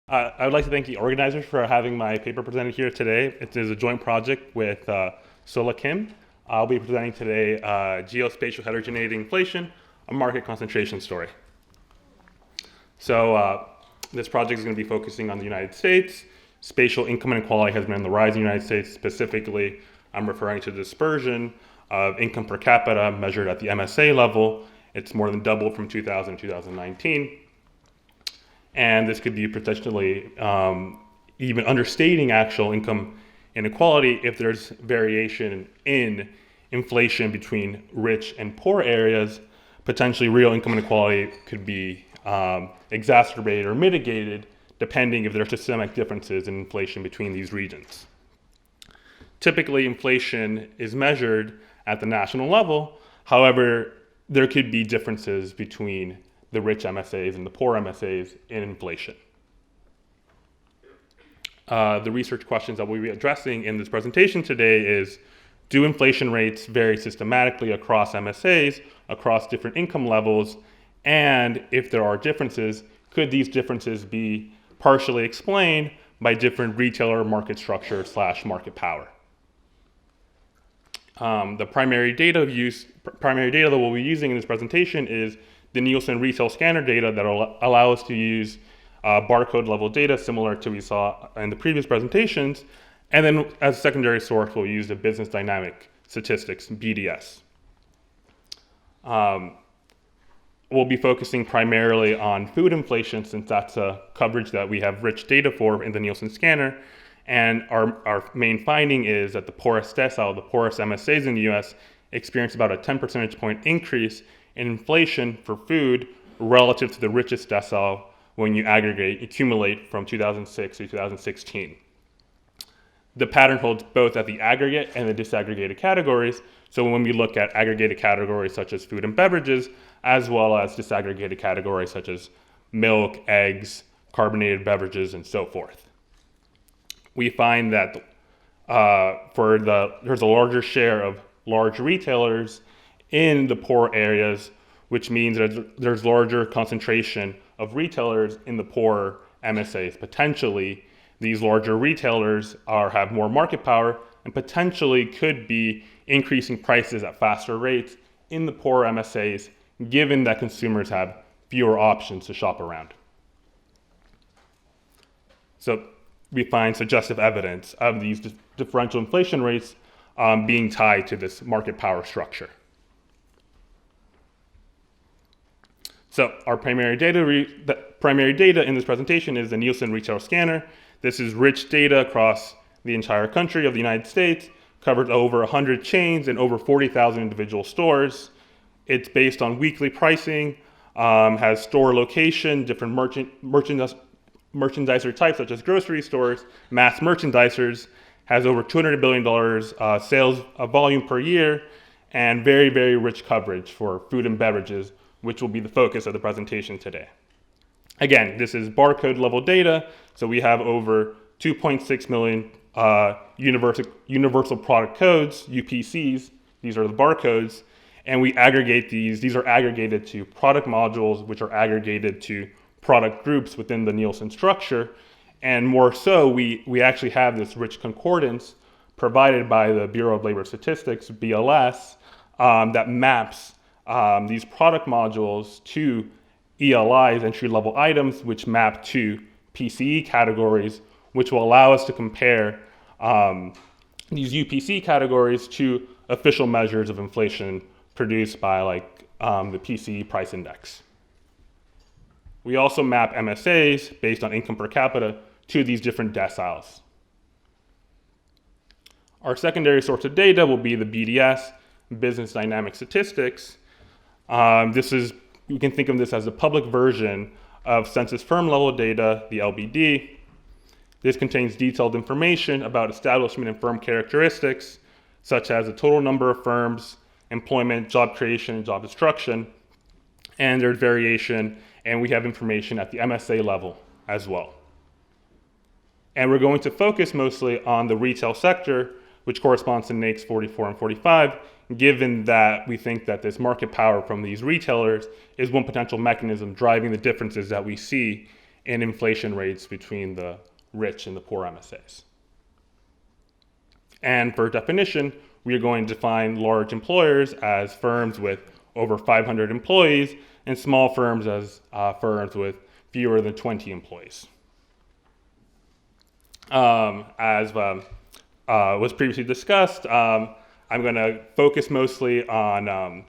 I would like to thank the organizers for having my paper presented here today. It is a joint project with Seula Kim. I'll be presenting today Geospatial Heterogeneity Inflation, a market concentration story. So this project is going to be focusing on the United States. Spatial income inequality has been on the rise in the United States. Specifically, I'm referring to the dispersion of income per capita measured at the MSA level. It's more than doubled from 2000 to 2019. And this could be potentially even understating actual income inequality if there's variation in inflation between rich and poor areas. Potentially real income inequality could be exacerbated or mitigated depending if there are systemic differences in inflation between these regions. Typically, inflation is measured at the national level. However, there could be differences between the rich MSAs and the poor MSAs in inflation. The research questions that we'll be addressing in this presentation today is, do inflation rates vary systematically across MSAs, across different income levels? And if there are differences, could these differences be partially explained by different retailer market structure / market power? The primary data that we'll be using in this presentation is the Nielsen retail scanner data that will allow us to use barcode level data similar to we saw in the previous presentations. And then as a secondary source, we'll use the business dynamic statistics, BDS. We'll be focusing primarily on food inflation since that's a coverage that we have rich data for in the Nielsen scanner. And our main finding is that the poorest decile, the poorest MSAs in the US, experience about a 10 percentage point increase in inflation for food relative to the richest decile when you accumulate from 2006 to 2016. The pattern holds both at the aggregate and the disaggregated categories. So when we look at aggregated categories such as food and beverages, as well as disaggregated categories such as milk, eggs, carbonated beverages, and so forth. We find that there's a larger share of large retailers in the poor areas, which means that there's larger concentration of retailers in the poorer MSAs. Potentially, these larger retailers have more market power and potentially could be increasing prices at faster rates in the poorer MSAs, given that consumers have fewer options to shop around. So we find suggestive evidence of these differential inflation rates being tied to this market power structure. So our primary data in this presentation is the Nielsen retail scanner. This is rich data across the entire country of the United States, covers over 100 chains and over 40,000 individual stores. It's based on weekly pricing, has store location, different merchandiser types such as grocery stores, mass merchandisers, has over $200 billion sales volume per year, and very, very rich coverage for food and beverages, which will be the focus of the presentation today. Again, this is barcode level data, so we have over 2.6 million universal product codes, UPCs, these are the barcodes, and we aggregate these are aggregated to product modules, which are aggregated to product groups within the Nielsen structure, and more so, we actually have this rich concordance provided by the Bureau of Labor Statistics, BLS, that maps these product modules to ELIs, entry-level items, which map to PCE categories, which will allow us to compare these UPC categories to official measures of inflation produced by the PCE price index. We also map MSAs based on income per capita to these different deciles. Our secondary source of data will be the BDS, Business Dynamic Statistics. You can think of this as a public version of census firm level data, the LBD. This contains detailed information about establishment and firm characteristics, such as the total number of firms, employment, job creation, and job destruction, and there's variation, and we have information at the MSA level as well. And we're going to focus mostly on the retail sector, which corresponds to NAICS 44 and 45, given that we think that this market power from these retailers is one potential mechanism driving the differences that we see in inflation rates between the rich and the poor MSAs. And for definition, we are going to define large employers as firms with over 500 employees and small firms as firms with fewer than 20 employees. As was previously discussed, I'm going to focus mostly on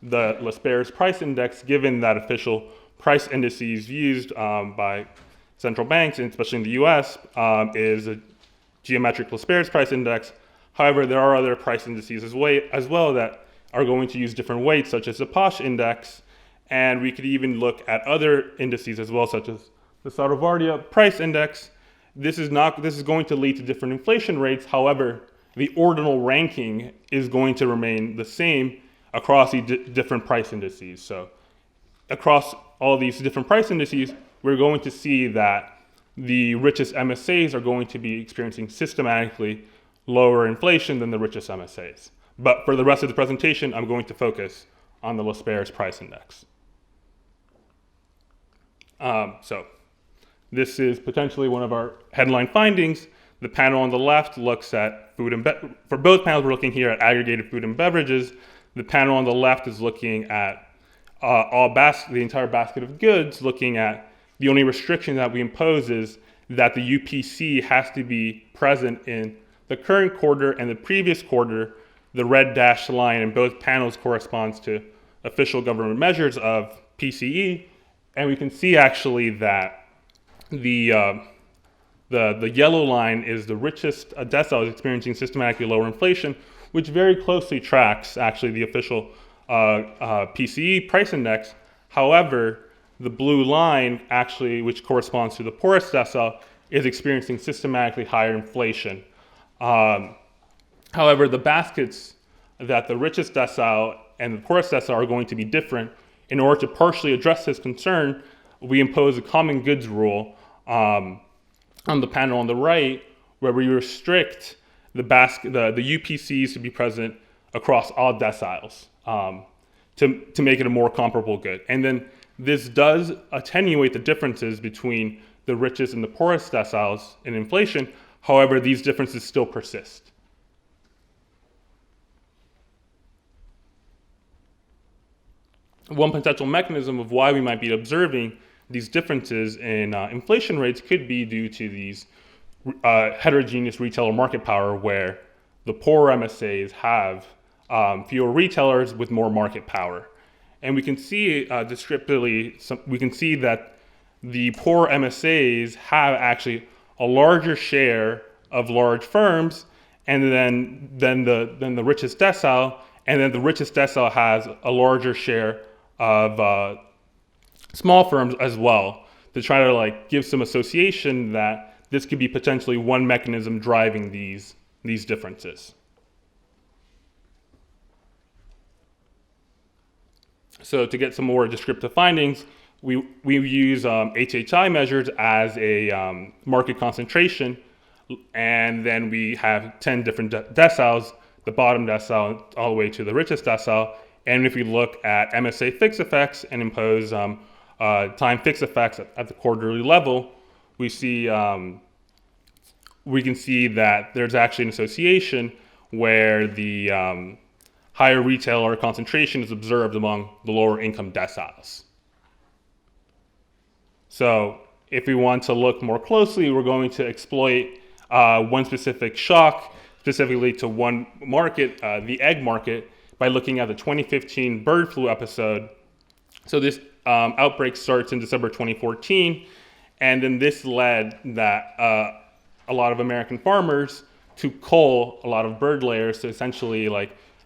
the Lesper's price index, given that official price indices used by central banks, and especially in the US, is a geometric Lesper's price index. However, there are other price indices as well that are going to use different weights, such as the Posh index, and we could even look at other indices as well, such as the Sartovardia price index. This is going to lead to different inflation rates. However, the ordinal ranking is going to remain the same across the different price indices. So across all these different price indices, we're going to see that the richest MSAs are going to be experiencing systematically lower inflation than the richest MSAs. But for the rest of the presentation, I'm going to focus on the Lesper's price index. So this is potentially one of our headline findings. The panel on the left looks at food and for both panels, we're looking here at aggregated food and beverages. The panel on the left is looking at the entire basket of goods, looking at the only restriction that we impose is that the UPC has to be present in the current quarter and the previous quarter. The red dashed line in both panels corresponds to official government measures of PCE, and we can see actually that the yellow line is the richest decile is experiencing systematically lower inflation, which very closely tracks actually the official PCE price index. However, the blue line actually, which corresponds to the poorest decile, is experiencing systematically higher inflation. However, the baskets that the richest decile and the poorest decile are going to be different. In order to partially address this concern, we impose a common goods rule on the panel on the right, where we restrict the UPCs to be present across all deciles to make it a more comparable good. And then this does attenuate the differences between the richest and the poorest deciles in inflation. However, these differences still persist. One potential mechanism of why we might be observing these differences in inflation rates could be due to these heterogeneous retailer market power, where the poorer MSAs have fewer retailers with more market power. And we can see descriptively, we can see that the poor MSAs have actually a larger share of large firms, and then the richest decile, and then the richest decile has a larger share of small firms as well, to try to give some association that this could be potentially one mechanism driving these differences. So to get some more descriptive findings, we use HHI measures as a market concentration, and then we have 10 different deciles, the bottom decile all the way to the richest decile. And if we look at MSA fixed effects and impose time fixed effects at the quarterly level, we can see that there's actually an association where the higher retailer concentration is observed among the lower income deciles. So if we want to look more closely, we're going to exploit one specific shock, specifically to one market, the egg market, by looking at the 2015 bird flu episode. So this outbreak starts in December 2014, and then this led that a lot of American farmers to cull a lot of bird layers to essentially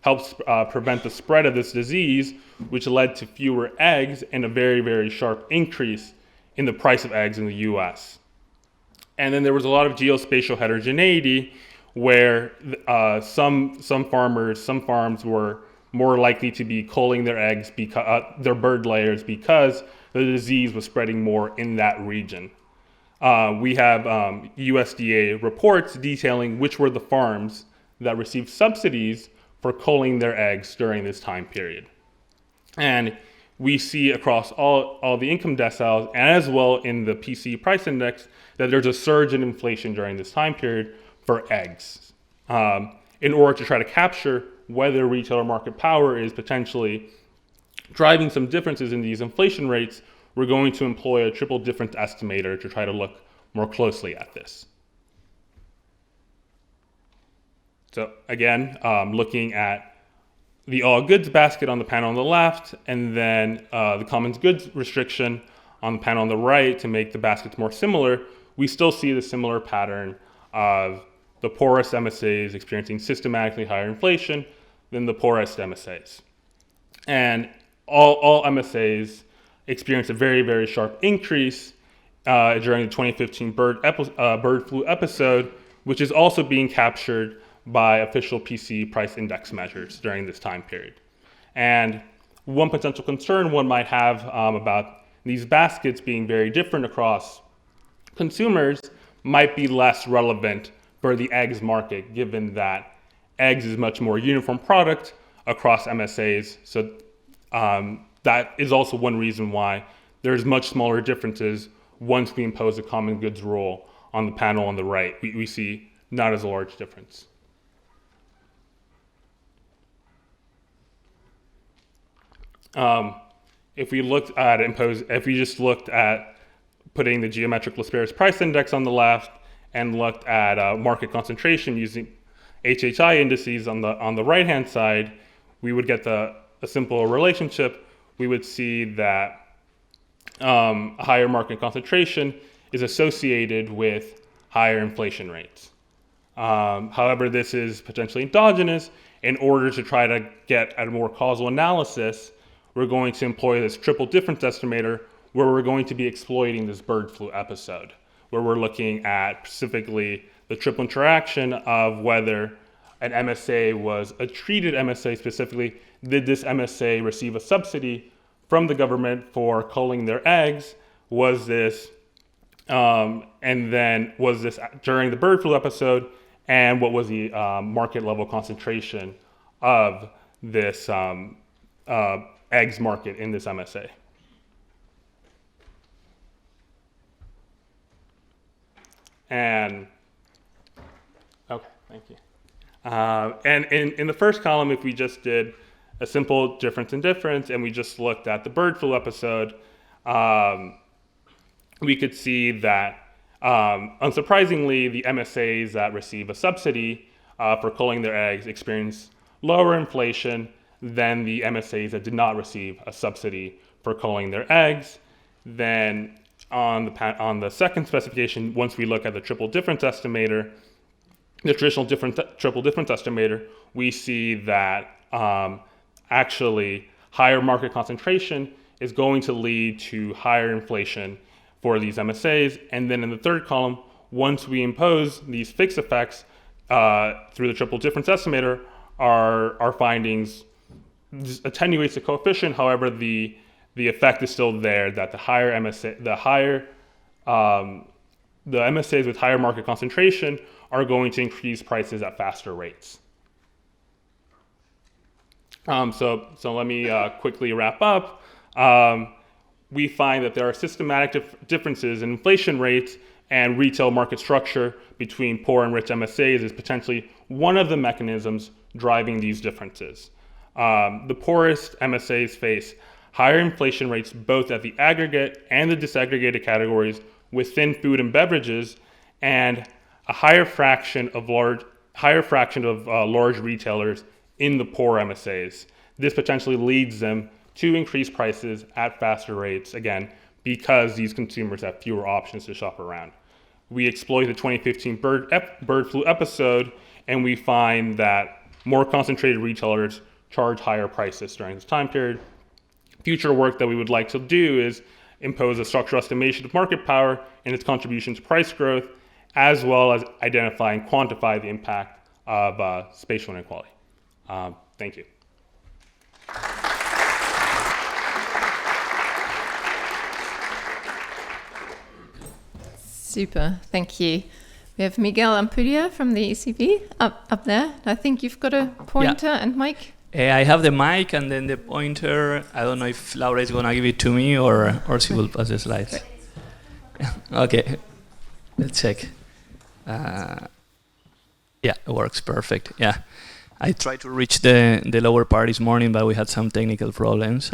help prevent the spread of this disease, which led to fewer eggs and a very, very sharp increase in the price of eggs in the US. And then there was a lot of geospatial heterogeneity, where some farms were more likely to be culling their eggs, their bird layers, because the disease was spreading more in that region. We have USDA reports detailing which were the farms that received subsidies for culling their eggs during this time period. And we see across all the income deciles, and as well in the PCE price index, that there's a surge in inflation during this time period for eggs. In order to try to capture whether retailer market power is potentially driving some differences in these inflation rates, we're going to employ a triple difference estimator to try to look more closely at this. So again, looking at the all goods basket on the panel on the left, and then the common goods restriction on the panel on the right to make the baskets more similar, we still see the similar pattern of the poorest MSAs experiencing systematically higher inflation than the poorest MSAs. And all MSAs experienced a very, very sharp increase during the 2015 bird flu episode, which is also being captured by official PCE price index measures during this time period. And one potential concern one might have about these baskets being very different across consumers might be less relevant for the eggs market, given that eggs is much more uniform product across MSAs. So that is also one reason why there's much smaller differences once we impose a common goods rule on the panel on the right. We see not as a large difference. If we just looked at putting the geometric Lasperis price index on the left and looked at market concentration using HHI indices on the right hand side, we would get a simple relationship. We would see that a higher market concentration is associated with higher inflation rates. However, this is potentially endogenous. In order to try to get a more causal analysis, we're going to employ this triple difference estimator, where we're going to be exploiting this bird flu episode, where we're looking at specifically the triple interaction of whether an MSA was a treated MSA specifically. Did this MSA receive a subsidy from the government for culling their eggs? Was this, and then was this during the bird flu episode? And what was the market level concentration of this eggs market in this MSA? And, okay, thank you. And in the first column, if we just did a simple difference in difference and we just looked at the bird flu episode, we could see that, unsurprisingly, the MSAs that receive a subsidy for culling their eggs experience lower inflation than the MSAs that did not receive a subsidy for culling their eggs. Then on the second specification, once we look at the triple difference estimator, the traditional triple difference estimator, we see that actually higher market concentration is going to lead to higher inflation for these MSAs. And then in the third column, once we impose these fixed effects through the triple difference estimator, our findings attenuates the coefficient. However, the effect is still there, that the MSAs with higher market concentration are going to increase prices at faster rates. So let me quickly wrap up. We find that there are systematic differences in inflation rates, and retail market structure between poor and rich MSAs is potentially one of the mechanisms driving these differences. The poorest MSAs face higher inflation rates both at the aggregate and the disaggregated categories within food and beverages, and a higher fraction of large retailers in the poor MSAs. This potentially leads them to increase prices at faster rates, again, because these consumers have fewer options to shop around. We exploit the 2015 bird flu episode, and we find that more concentrated retailers charge higher prices during this time period. Future work that we would like to do is impose a structural estimation of market power and its contribution to price growth, as well as identify and quantify the impact of spatial inequality. Thank you. Super, thank you. We have Miguel Ampudia from the ECB up there. I think you've got a pointer, and Mike? I have the mic and then the pointer. I don't know if Laura is gonna give it to me or she will pass the slides. Okay, let's check. Yeah, it works perfect. Yeah, I tried to reach the lower part this morning, but we had some technical problems.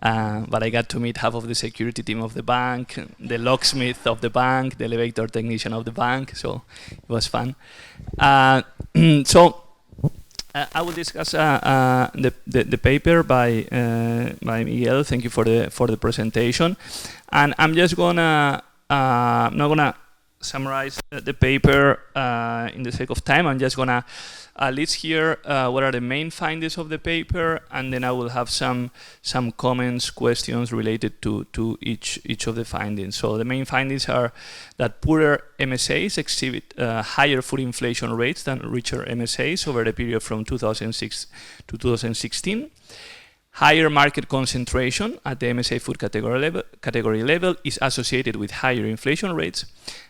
But I got to meet half of the security team of the bank, the locksmith of the bank, the elevator technician of the bank. So it was fun. I will discuss the paper by Miguel. Thank you for the presentation, and I'm just gonna I'm not gonna summarize the paper in the sake of time. I'm just gonna list here what are the main findings of the paper, and then I will have some comments, questions related to each of the findings. So the main findings are that poorer MSAs exhibit higher food inflation rates than richer MSAs over the period from 2006 to 2016. Higher market concentration at the MSA food category level is associated with higher inflation rates,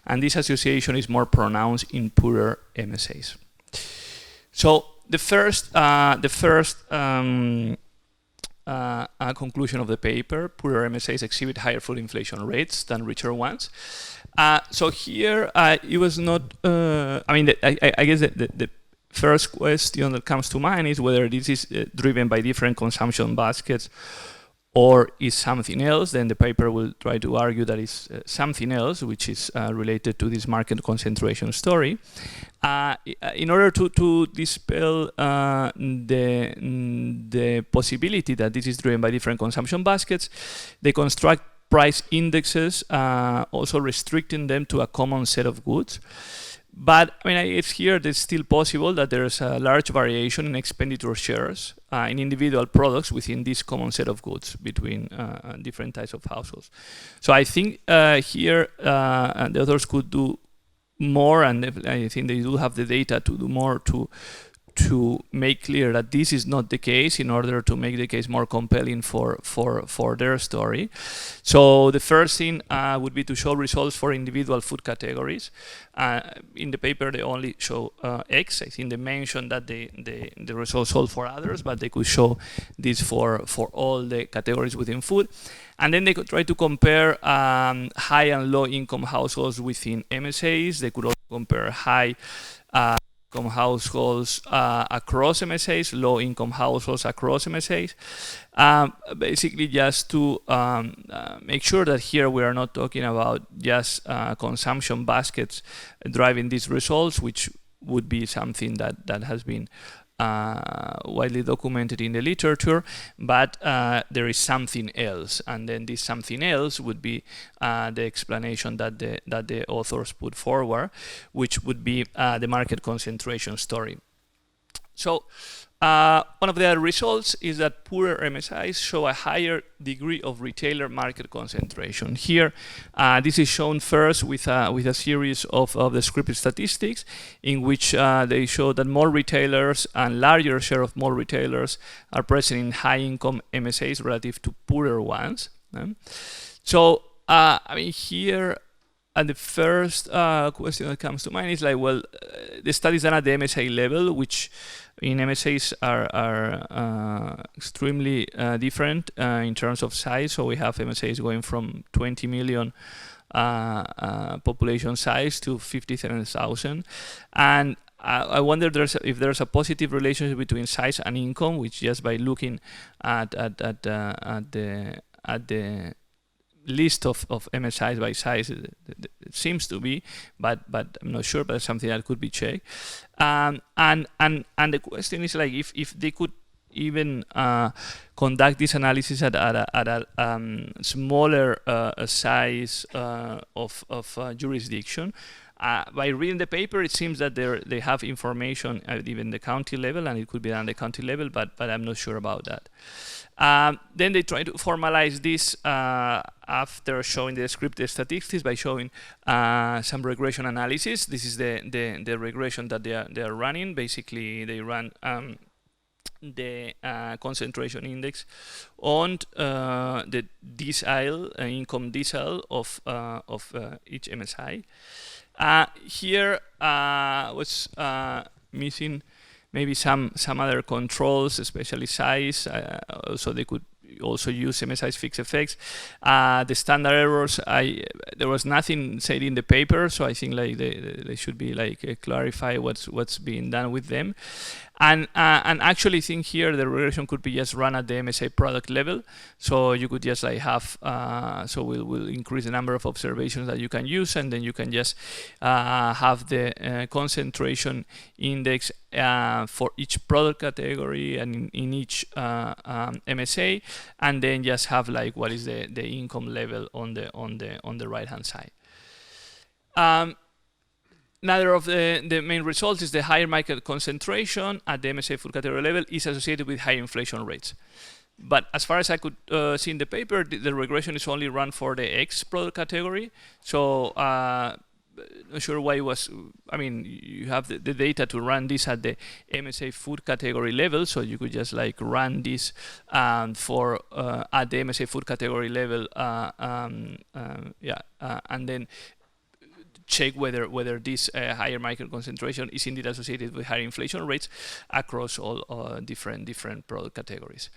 and this association is more pronounced in poorer MSAs. So the first conclusion of the paper: poorer MSAs exhibit higher food inflation rates than richer ones. So here it was not. I guess the first question that comes to mind is whether this is driven by different consumption baskets or is something else. Then the paper will try to argue that it's something else, which is related to this market concentration story. In order to dispel the possibility that this is driven by different consumption baskets, they construct price indexes, also restricting them to a common set of goods. But I mean, it's here that it's still possible that there's a large variation in expenditure shares in individual products within this common set of goods between different types of households. So I think here the authors could do more, and I think they do have the data to do more to make clear that this is not the case in order to make the case more compelling for their story. So the first thing would be to show results for individual food categories. In the paper they only show X. I think they mentioned that the results hold for others, but they could show this for all the categories within food. And then they could try to compare high and low income households within MSAs. They could also compare high income households across MSAs, low income households across MSAs. Basically just to make sure that here we are not talking about just consumption baskets driving these results, which would be something that has been widely documented in the literature, but there is something else, and then this something else would be the explanation that the authors put forward, which would be the market concentration story. So one of the results is that poorer MSIs show a higher degree of retailer market concentration. Here, this is shown first with a series of descriptive statistics in which they show that more retailers and larger share of more retailers are present in high-income MSAs relative to poorer ones. So, I mean, here, and the first question that comes to mind is like, well, the studies done at the MSA level, which in MSAs are extremely different in terms of size. So we have MSAs going from 20 million population size to 57,000. And I wonder if there's a positive relationship between size and income, which just by looking at the list of MSIs by size, it seems to be, but I'm not sure. But it's something that could be checked. And the question is like if they could even conduct this analysis at a smaller size of jurisdiction. By reading the paper, it seems that they have information at even the county level, and it could be done at the county level, but I'm not sure about that. Then they try to formalize this after showing the descriptive statistics by showing some regression analysis. This is the regression that they are running. Basically, they run the concentration index on the decile, income decile of each MSI. Here was missing maybe some other controls, especially size. So they could also use MSI's fixed effects. The standard errors, there was nothing said in the paper, so I think like they should be like clarify what's being done with them. And actually think here the regression could be just run at the MSA product level. So you could just like have, so we'll increase the number of observations that you can use, and then you can just have the concentration index for each product category and in each MSA, and then just have like what is the income level on the right hand side. Another of the main results is the higher market concentration at the MSA food category level is associated with high inflation rates. But as far as I could see in the paper, the regression is only run for the X product category. So not sure why it was, I mean, you have the data to run this at the MSA food category level, so you could just like run this for at the MSA food category level, and then check whether this higher market concentration is indeed associated with higher inflation rates across all different product categories.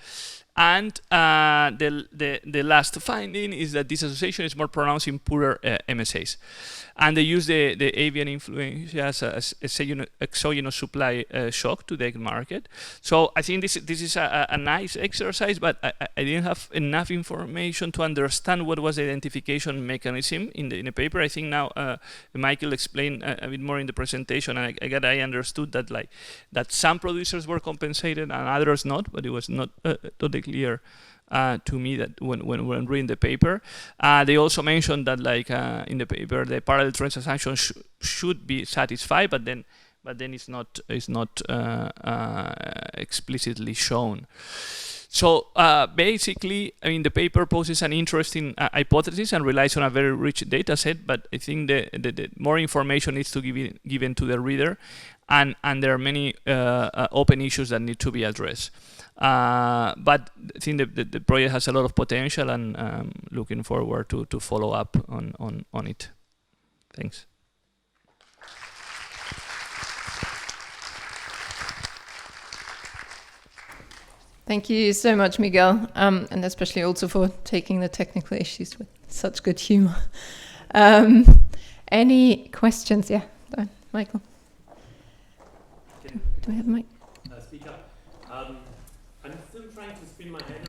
And the last finding is that this association is more pronounced in poorer MSAs. And they use the avian influenza as exogenous supply shock to the egg market. So I think this is a nice exercise, but I didn't have enough information to understand what was the identification mechanism in the paper. I think now Michael explained a bit more in the presentation, and I understood that that some producers were compensated and others not, but it was not totally clear to me that when reading the paper. They also mentioned that in the paper the parallel trends assumption should be satisfied, but then it's not explicitly shown. So basically, I mean, the paper poses an interesting hypothesis and relies on a very rich data set, but I think the more information needs to be given to the reader, and there are many open issues that need to be addressed. But I think the project has a lot of potential, and looking forward to follow up on it. Thanks. Thank you so much, Miguel, and especially also for taking the technical issues with such good humor. Any questions? Yeah, Michael. Do we have a mic? Speak up. I'm still trying to spin my head around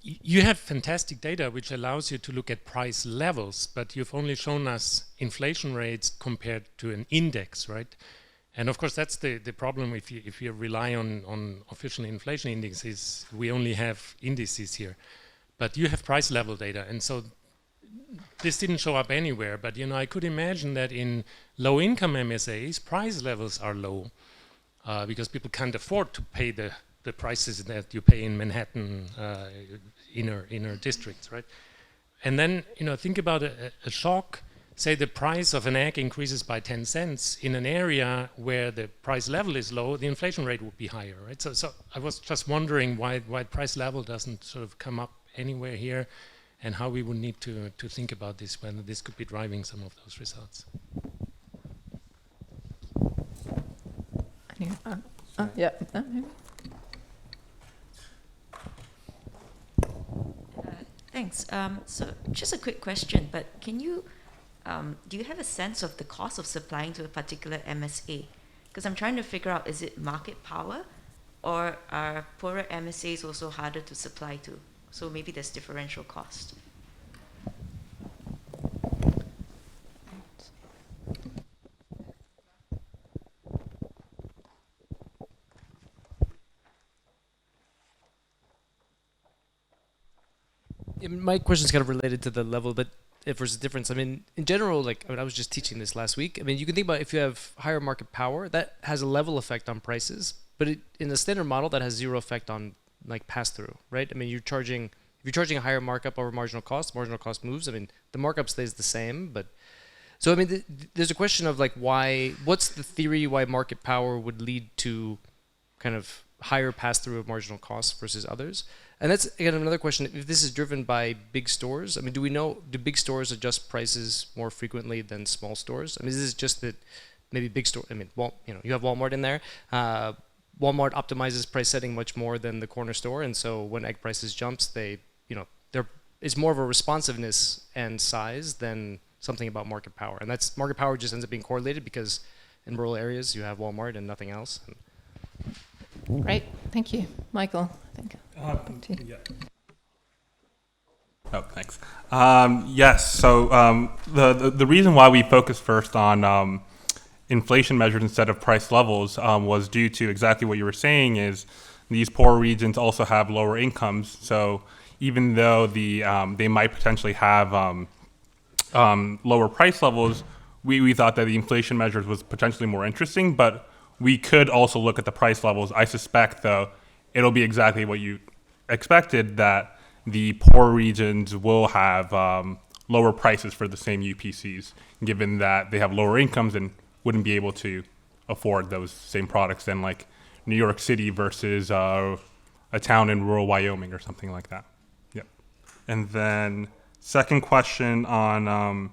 you have fantastic data which allows you to look at price levels, but you've only shown us inflation rates compared to an index, right? And of course that's the problem if you rely on official inflation indexes. We only have indices here, but you have price level data, and so this didn't show up anywhere. But I could imagine that in low income MSAs price levels are low because people can't afford to pay the prices that you pay in Manhattan inner districts, right? And then think about a shock. Say the price of an egg increases by 10 cents in an area where the price level is low, the inflation rate would be higher, right? So I was just wondering why price level doesn't sort of come up anywhere here, and how we would need to think about this, whether this could be driving some of those results. Yeah. Thanks. So just a quick question, but can you, do you have a sense of the cost of supplying to a particular MSA? Because I'm trying to figure out, is it market power, or are poorer MSAs also harder to supply to? So maybe there's differential cost. My question is kind of related to the level, but if there's a difference, I mean, in general, I was just teaching this last week. I mean, you can think about if you have higher market power, that has a level effect on prices, but in the standard model, that has zero effect on pass through, right? I mean, if you're charging a higher markup over marginal cost moves. I mean, the markup stays the same, but so I mean, there's a question of what's the theory why market power would lead to kind of higher pass-through of marginal costs versus others? And that's, again, another question. If this is driven by big stores, I mean, do big stores adjust prices more frequently than small stores? I mean, is this just that maybe big store, I mean, you have Walmart in there. Walmart optimizes price setting much more than the corner store. And so when egg prices jumps, it's more of a responsiveness and size than something about market power. And that's market power just ends up being correlated because in rural areas you have Walmart and nothing else. Great, thank you. Michael, I think. Back to you. Yeah. Oh, thanks. Yes, so the reason why we focused first on inflation measures instead of price levels was due to exactly what you were saying is these poor regions also have lower incomes. So even though they might potentially have lower price levels, we thought that the inflation measures was potentially more interesting, but we could also look at the price levels. I suspect, though, it'll be exactly what you expected, that the poor regions will have lower prices for the same UPCs, given that they have lower incomes and wouldn't be able to afford those same products than like New York City versus a town in rural Wyoming or something like that. Yep. And then second question on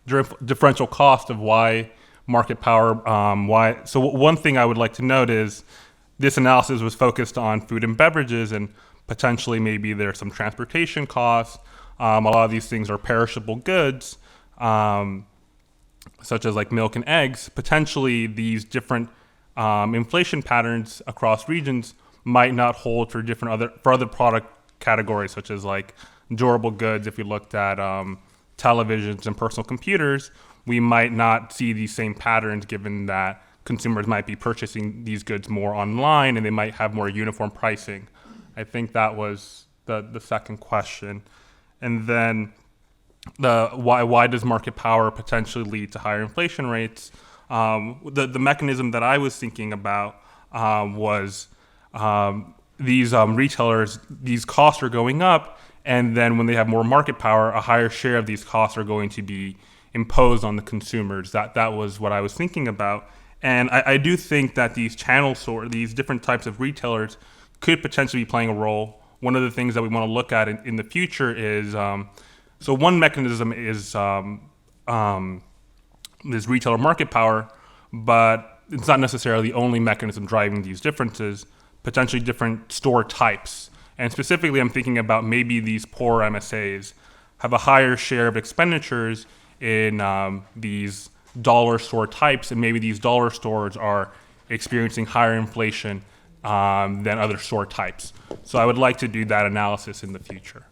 differential cost of why market power, why. So one thing I would like to note is this analysis was focused on food and beverages, and potentially maybe there's some transportation costs. A lot of these things are perishable goods, such as like milk and eggs. Potentially these different inflation patterns across regions might not hold for other product categories, such as like durable goods. If we looked at televisions and personal computers, we might not see these same patterns, given that consumers might be purchasing these goods more online and they might have more uniform pricing. I think that was the second question. And then why does market power potentially lead to higher inflation rates? The mechanism that I was thinking about was these retailers, these costs are going up, and then when they have more market power, a higher share of these costs are going to be imposed on the consumers. That was what I was thinking about. And I do think that these these different types of retailers could potentially be playing a role. One of the things that we want to look at in the future is, so one mechanism is this retailer market power, but it's not necessarily the only mechanism driving these differences, potentially different store types. And specifically, I'm thinking about maybe these poor MSAs have a higher share of expenditures in these dollar store types, and maybe these dollar stores are experiencing higher inflation than other store types. So I would like to do that analysis in the future.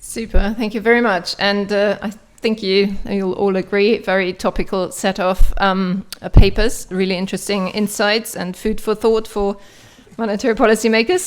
Super, thank you very much. And I think you'll all agree, very topical set of papers, really interesting insights and food for thought for monetary policymakers.